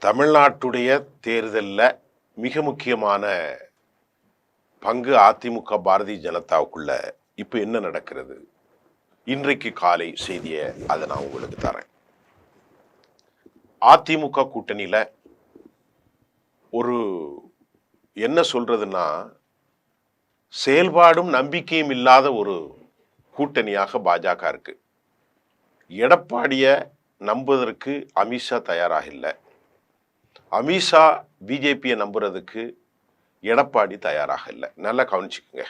தமிழ்நாட்டுடைய தேர்தலில் மிக முக்கியமான பங்கு அதிமுக பாரதிய ஜனதாவுக்குள்ள இப்போ என்ன நடக்கிறது? இன்றைக்கு காலை செய்தியை அதை நான் உங்களுக்கு தரேன். அதிமுக கூட்டணியில் ஒரு என்ன சொல்றதுன்னா, செயல்பாடும் நம்பிக்கையும் இல்லாத ஒரு கூட்டணியாக பாஜக இருக்கு. எடப்பாடியை நம்புவதற்கு அமித்ஷா தயாராக இல்லை. அமித்ஷா பிஜேபியை நம்புறதுக்கு எடப்பாடி தயாராக இல்லை. நல்லா கவனிச்சுக்கோங்க.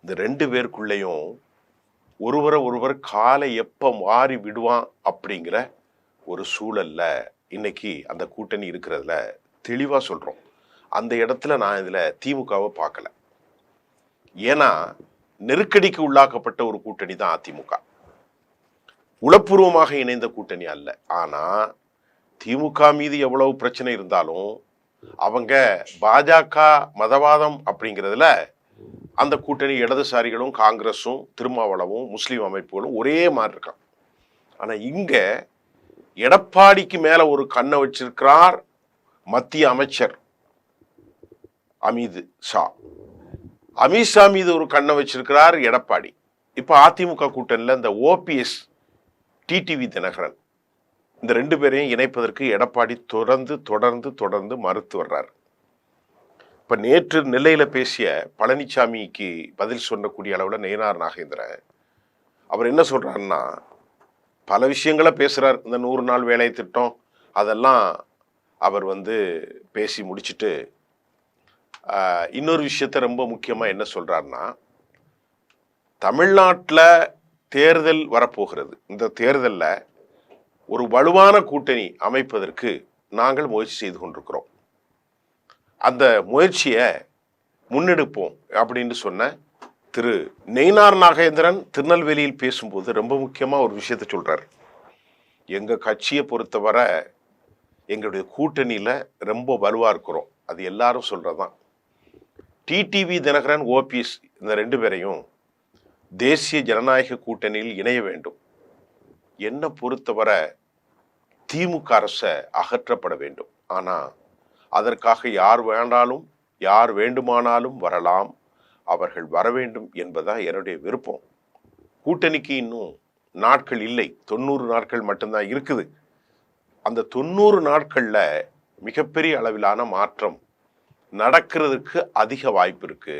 இந்த ரெண்டு பேருக்குள்ளேயும் ஒருவர் காலை எப்போ மாறி விடுவான் அப்படிங்கிற ஒரு சூழல்ல இன்னைக்கு அந்த கூட்டணி இருக்கிறதுல தெளிவாக சொல்கிறோம். அந்த இடத்துல நான் இதில் திமுகவை பார்க்கல. ஏன்னா நெருக்கடிக்கு உள்ளாக்கப்பட்ட ஒரு கூட்டணி தான் அதிமுக. உளப்பூர்வமாக இணைந்த கூட்டணி அல்ல. ஆனால் திமுக மீது எவ்வளவு பிரச்சனை இருந்தாலும் அவங்க பாஜக மதவாதம் அப்படிங்கிறதுல அந்த கூட்டணி இடதுசாரிகளும் காங்கிரஸும் திருமாவளவும் முஸ்லீம் அமைப்புகளும் ஒரே மாதிரி இருக்கான். ஆனால் இங்கே எடப்பாடிக்கு மேலே ஒரு கண்ணை வச்சிருக்கிறார் மத்திய அமைச்சர் அமித்ஷா மீது ஒரு கண்ணை வச்சிருக்கிறார் எடப்பாடி. இப்போ அதிமுக கூட்டணியில் இந்த ஓபிஎஸ் டிடிவி தினகரன் இந்த ரெண்டு பேரையும் இணைப்பதற்கு எடப்பாடி தொடர்ந்து மறுத்து வர்றார். இப்போ நேற்று நெல்லையில் பேசிய பழனிசாமிக்கு பதில் சொல்லக்கூடிய அளவில் நயினார் நாகேந்திரன் அவர் என்ன சொல்றாருன்னா, பல விஷயங்களை பேசுறார். இந்த 100 நாள் வேலை திட்டம் அதெல்லாம் அவர் பேசி முடிச்சுட்டு இன்னொரு விஷயத்த ரொம்ப முக்கியமாக என்ன சொல்றாருன்னா, தமிழ்நாட்டில் தேர்தல் வரப்போகிறது. இந்த தேர்தலில் ஒரு வலுவான கூட்டணி அமைப்பதற்கு நாங்கள் முயற்சி செய்து கொண்டிருக்கிறோம். அந்த முயற்சியை முன்னெடுப்போம் அப்படின்னு சொன்ன திரு நயினார் நாகேந்திரன் திருநெல்வேலியில் பேசும்போது ரொம்ப முக்கியமாக ஒரு விஷயத்த சொல்றார். எங்கள் கட்சியை பொறுத்தவரை எங்களுடைய கூட்டணியில் ரொம்ப வலுவாக இருக்கிறோம். அது எல்லாரும் சொல்றதுதான். டிடிவி தினகரன் ஓபிஎஸ் இந்த ரெண்டு பேரையும் தேசிய ஜனநாயக கூட்டணியில் இணைய வேண்டும். என்னை பொறுத்தவரை திமுக அரசை அகற்றப்பட வேண்டும். ஆனால் அதற்காக யார் வேண்டுமானாலும் வரலாம். அவர்கள் வர வேண்டும் என்பதுதான் என்னுடைய விருப்பம். கூட்டணிக்கு இன்னும் நாட்கள் இல்லை, 90 நாட்கள் மட்டும்தான் இருக்குது. அந்த 90 நாட்களில் மிகப்பெரிய அளவிலான மாற்றம் நடக்கிறதுக்கு அதிக வாய்ப்பு இருக்கு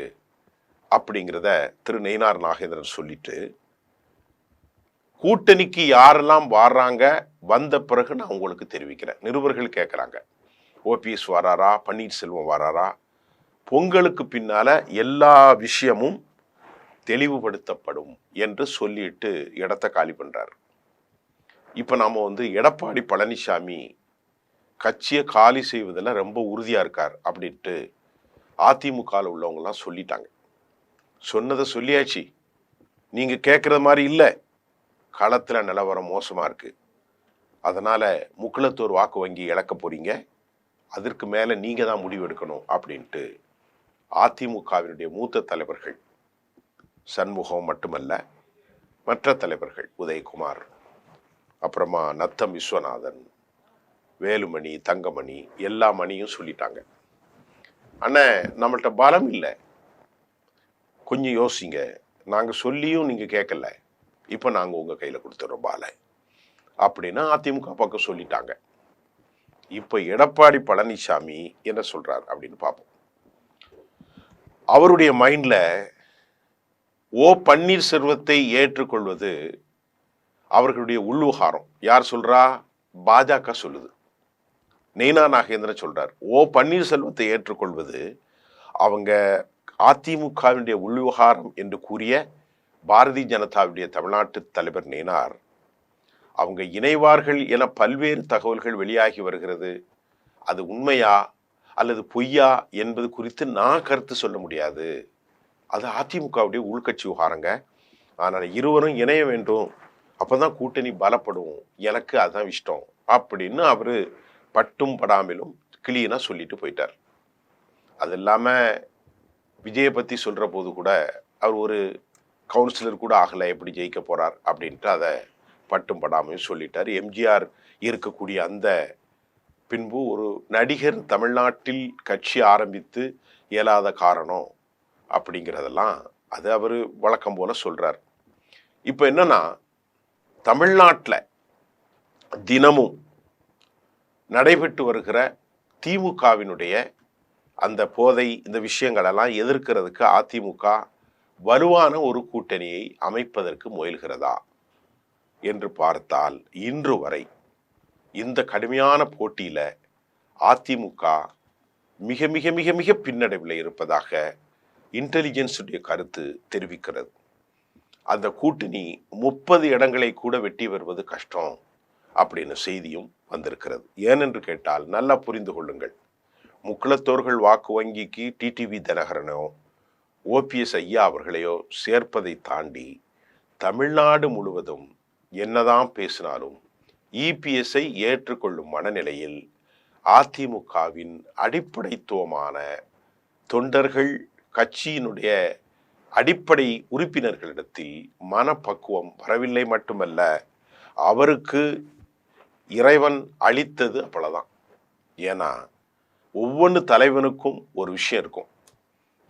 அப்படிங்கிறத திரு நயினார் நாகேந்திரன் சொல்லிட்டு, கூட்டணிக்கு யாரெல்லாம் வர்றாங்க வந்த பிறகு நான் உங்களுக்கு தெரிவிக்கிறேன். நிருபர்கள் கேட்குறாங்க, ஓபிஎஸ் வராரா, பன்னீர்செல்வம் வராரா? பொங்கலுக்கு பின்னால எல்லா விஷயமும் தெளிவுபடுத்தப்படும் என்று சொல்லிட்டு இடத்த காலி பண்றாரு. இப்போ நாம எடப்பாடி பழனிசாமி கட்சியை காலி செய்வதில் ரொம்ப உறுதியா இருக்கார் அப்படின்ட்டு அதிமுகவில் உள்ளவங்கலாம் சொல்லிட்டாங்க. சொன்னதை சொல்லியாச்சு. நீங்க கேட்குற மாதிரி இல்லை. களத்தில் நிலவரம் மோசமாக இருக்குது. அதனால் முக்குளத்தூர் வாக்கு வங்கி இழக்க போகிறீங்க. அதற்கு மேலே நீங்கள் தான் முடிவெடுக்கணும் அப்படின்ட்டு அதிமுகவினுடைய மூத்த தலைவர்கள் சண்முகம் மட்டுமல்ல, மற்ற தலைவர்கள் உதயகுமார், அப்புறமா நத்தம் விஸ்வநாதன், வேலுமணி, தங்கமணி, எல்லா மணியும் சொல்லிட்டாங்க. அண்ணன் நம்மள்கிட்ட பலம் இல்லை, கொஞ்சம் யோசிங்க. நாங்கள் சொல்லியும் நீங்கள் கேட்கல, இப்போ நாங்கள் உங்கள் கையில் கொடுத்துட்றோம் பாலை அப்படின்னு அதிமுக பக்கம் சொல்லிட்டாங்க. இப்போ எடப்பாடி பழனிசாமி என்ன சொல்றார் அப்படின்னு பார்ப்போம். அவருடைய மைண்டில் பன்னீர்செல்வத்தை ஏற்றுக்கொள்வது அவர்களுடைய உள்விவகாரம். யார் சொல்றா? பாஜக சொல்லுது. நயினார் நாகேந்திரன் சொல்றார், பன்னீர்செல்வத்தை ஏற்றுக்கொள்வது அவங்க அதிமுகவினுடைய உள்விவகாரம் என்று கூறிய பாரதிய ஜனதாவுடைய தமிழ்நாட்டு தலைவர் நயினார், அவங்க இணைவார்கள் என பல்வேறு தகவல்கள் வெளியாகி வருகிறது. அது உண்மையா அல்லது பொய்யா என்பது குறித்து நான் கருத்து சொல்ல முடியாது. அது அதிமுகவுடைய உள்கட்சி விவகாரங்க. ஆனால் இருவரும் இணைய வேண்டும், அப்போதான் கூட்டணி பலப்படும், எனக்கு அதுதான் இஷ்டம் அப்படின்னு அவர் பட்டும் படாமலும் கிளீனா சொல்லிட்டு போயிட்டார். அது இல்லாமல் விஜயை பற்றி சொல்கிற போது கூட அவர் ஒரு கவுன்சிலர் கூட ஆகலை, எப்படி ஜெயிக்க போகிறார் அப்படின்ட்டு அதை பட்டும் படாமையும் சொல்லிட்டார். எம்ஜிஆர் இருக்கக்கூடிய அந்த பின்பு ஒரு நடிகர் தமிழ்நாட்டில் கட்சி ஆரம்பித்து இயலாத காரணம் அப்படிங்கிறதெல்லாம் அது அவர் வழக்கம் போல சொல்றார். இப்போ என்னன்னா, தமிழ்நாட்டில் தினமும் நடைபெற்று வருகிற திமுகவினுடைய அந்த போதை இந்த விஷயங்களெல்லாம் எதிர்க்கிறதுக்கு அதிமுக வலுவான ஒரு கூட்டணியை அமைப்பதற்கு முயல்கிறதா என்று பார்த்தால், இன்று வரை இந்த கடுமையான போட்டியில அதிமுக மிக மிக மிக மிக பின்னடைவில் இருப்பதாக இன்டெலிஜென்ஸுடைய கருத்து தெரிவிக்கிறது. அந்த கூட்டணி 30 இடங்களை கூட வெட்டி வருவது கஷ்டம் அப்படின்னு செய்தியும் வந்திருக்கிறது. ஏனென்று கேட்டால், நல்லா புரிந்து கொள்ளுங்கள், முக்குளத்தோர்கள் வாக்கு வங்கிக்கு டிடிவி தினகரனோ ஓபிஎஸ் ஐயா அவர்களையோ சேர்ப்பதை தாண்டி தமிழ்நாடு முழுவதும் என்னதான் பேசினாலும் இபிஎஸ்ஐ ஏற்றுக்கொள்ளும் மனநிலையில் அதிமுகவின் அடிப்படைத்துவமான தொண்டர்கள், கட்சியினுடைய அடிப்படை உறுப்பினர்களிடத்தில் மனப்பக்குவம் வரவில்லை. மட்டுமல்ல, அவருக்கு இறைவன் அளித்தது அவ்வளவுதான். ஏன்னா ஒவ்வொரு தலைவனுக்கும் ஒரு விஷயம் இருக்கும்.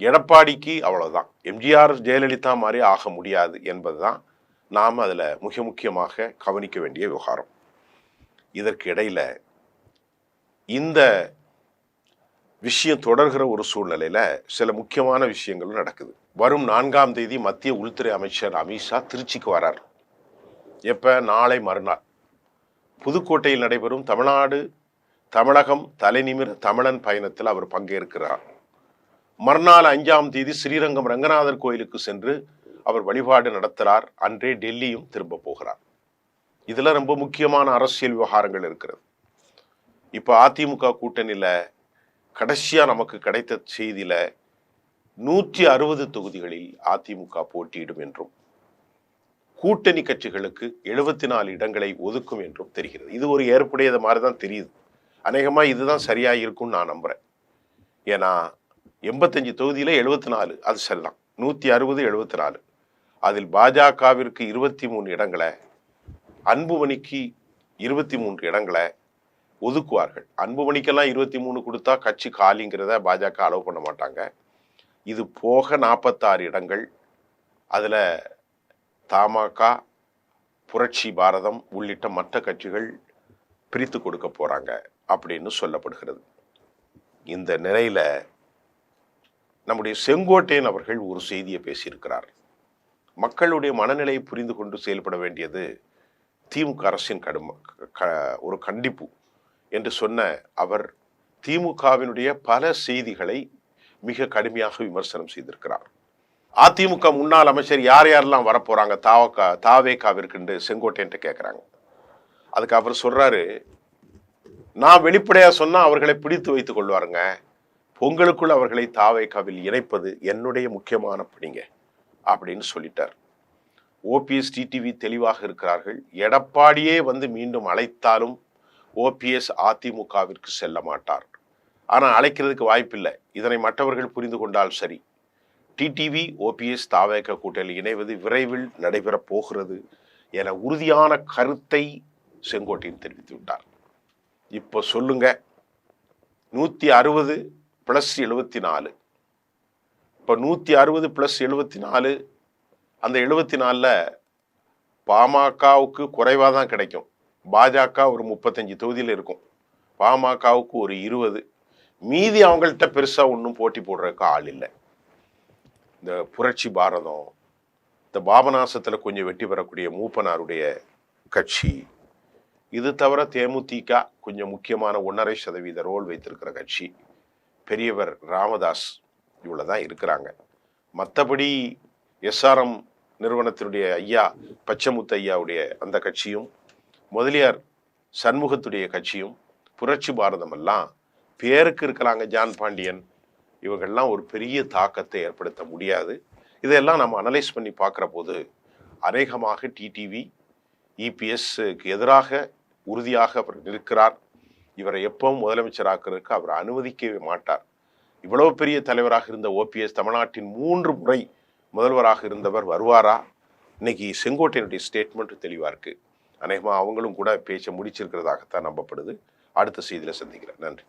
எடப்பாடிக்கு அவ்வளவுதான், எம்ஜிஆர் ஜெயலலிதா மாதிரி ஆக முடியாது என்பதுதான் நாம் அதில் மிக முக்கியமாக கவனிக்க வேண்டிய விவகாரம். இதற்கு இடையில இந்த விஷயம் தொடர்கிற ஒரு சூழ்நிலையில சில முக்கியமான விஷயங்களும் நடக்குது. வரும் 4ஆம் தேதி மத்திய உள்துறை அமைச்சர் அமித்ஷா திருச்சிக்கு வரார். எப்ப? நாளை மறுநாள் புதுக்கோட்டையில் நடைபெறும் தமிழகம் தலைநிமிர தமிழன் பயணத்தில் அவர் பங்கேற்கிறார். மறுநாள் 5ஆம் தேதி ஸ்ரீரங்கம் ரங்கநாதர் கோயிலுக்கு சென்று அவர் வழிபாடு நடத்துகிறார். அன்றே டெல்லியும் திரும்ப போகிறார். இதுல ரொம்ப முக்கியமான அரசியல் விவகாரங்கள் இருக்கிறது. இப்ப அதிமுக கூட்டணியில கடைசியா நமக்கு கிடைத்த செய்தியில 160 தொகுதிகளில் அதிமுக போட்டியிடும் என்றும் கூட்டணி கட்சிகளுக்கு 74 இடங்களை ஒதுக்கும் என்றும் தெரிகிறது. இது ஒரு ஏற்புடையது மாதிரிதான் தெரியுது. அநேகமா இதுதான் சரியா இருக்கும்னு நான் நம்புறேன். ஏன்னா 85 தொகுதியில 74 அது சரிதான். 160 74. அதில் பாஜகவிற்கு 23 இடங்களை, அன்புமணிக்கு 23 இடங்களை ஒதுக்குவார்கள். அன்புமணிக்கெல்லாம் 23 கொடுத்தா கட்சி காலிங்கிறத பாஜக அலோவ் பண்ண மாட்டாங்க. இது போக 46 இடங்கள் அதுல தமாக, புரட்சி பாரதம் உள்ளிட்ட மற்ற கட்சிகள் பிரித்து கொடுக்க போறாங்க அப்படின்னு சொல்லப்படுகிறது. இந்த நிலையில நம்முடைய செங்கோட்டையன் அவர்கள் ஒரு செய்தியை பேசியிருக்கிறார். மக்களுடைய மனநிலையை புரிந்து கொண்டு செயல்பட வேண்டியது திமுக அரசின் ஒரு கண்டிப்பு என்று சொன்ன அவர் திமுகவினுடைய பல செய்திகளை மிக கடுமையாக விமர்சனம் செய்திருக்கிறார். அதிமுக முன்னாள் அமைச்சர் யார் யாரெல்லாம் வரப்போறாங்க தாவேகாவிற்கு செங்கோட்டையன் கேட்கிறாங்க. அதுக்கு அவர் சொல்றாரு, நான் வெளிப்படையா சொன்னா அவர்களை பிடித்து வைத்துக் கொள்வாருங்க, பொங்கலுக்குள் அவர்களை தாவேகாவில் இணைப்பது என்னுடைய முக்கியமான பணிங்க அப்படின்னு சொல்லிட்டார். ஓபிஎஸ் டிடிவி தெளிவாக இருக்கிறார்கள். எடப்பாடியே வந்து மீண்டும் அழைத்தாலும் ஓபிஎஸ் அதிமுகவிற்கு செல்ல மாட்டார். ஆனா அழைக்கிறதுக்கு வாய்ப்பில்லை. இதனை மற்றவர்கள் புரிந்து கொண்டால் சரி. டிடிவி ஓபிஎஸ் தாவேக கூட்டணியில் இணைவது விரைவில் நடைபெற போகிறது என உறுதியான கருத்தை செங்கோட்டையன் தெரிவித்து விட்டார். இப்போ சொல்லுங்க, 160 + 74. இப்போ 160 + 74, அந்த 74ல பாமகவுக்கு குறைவாக தான் கிடைக்கும். பாஜக ஒரு 35 தொகுதியில் இருக்கும், பாமகவுக்கு ஒரு 20. மீதி அவங்கள்ட்ட பெருசா ஒன்றும் போட்டி போடுறதுக்கு ஆள் இல்லை. இந்த புரட்சி பாரதம், இந்த பாபநாசத்துல கொஞ்சம் வெற்றி பெறக்கூடிய மூப்பனாருடைய கட்சி, இது தவிர தேமுதிக கொஞ்சம் முக்கியமான 1.5% ரோல் வைத்திருக்கிற கட்சி, பெரியவர் ராமதாஸ், இவ்வளவுதான் இருக்கிறாங்க. மற்றபடி எஸ்ஆர்எம் நிறுவனத்தினுடைய ஐயா பச்சமுத்து ஐயாவுடைய அந்த கட்சியும், முதலியார் சண்முகத்துடைய கட்சியும், புரட்சி பாரதம் எல்லாம் பேருக்கு இருக்கலாங்க. ஜான் பாண்டியன் இவங்கெல்லாம் ஒரு பெரிய தாக்கத்தை ஏற்படுத்த முடியாது. இதெல்லாம் நம்ம அனலைஸ் பண்ணி பார்க்குற போது அநேகமாக டிடிவி இபிஎஸ்க்கு எதிராக உறுதியாக அவர் நிற்கிறார். இவரை எப்பவும் முதலமைச்சராக்கிறதுக்கு அவர் அனுமதிக்கவே மாட்டார். இவ்வளவு பெரிய தலைவராக இருந்த ஓபிஎஸ் தமிழ்நாட்டின் 3 முறை முதல்வராக இருந்தவர் வருவாரா? இன்னைக்கு செங்கோட்டையனுடைய ஸ்டேட்மெண்ட் தெளிவா இருக்கு. அநேகமாக அவங்களும் கூட பேச்ச முடிச்சிருக்கிறதாகத்தான் நம்பப்படுது. அடுத்த செய்தியில சந்திக்கிறேன். நன்றி.